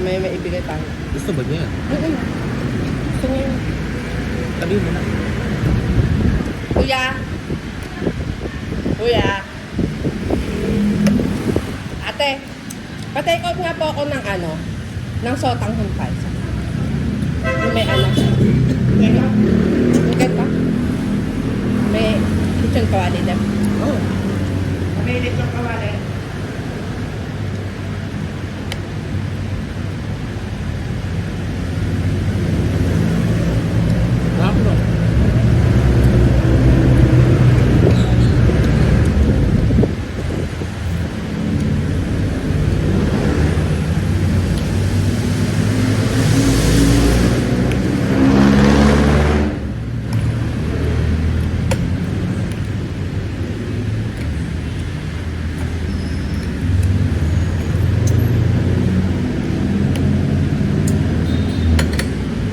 mamaya may ibigay tayo. Gusto ba niya yan? Gusto niya yun. Sabihin mo na. Kuya! Kuya! Ate, pa-take out nga po ako ng ano, ng sotang humpay. Yung may ano. Okay pa? May kitchen kawali din. Oo. May kitchen kawali. Sarap no?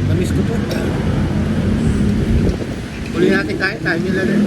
Namiss ko to. Uli natin kain, tayo nila rin.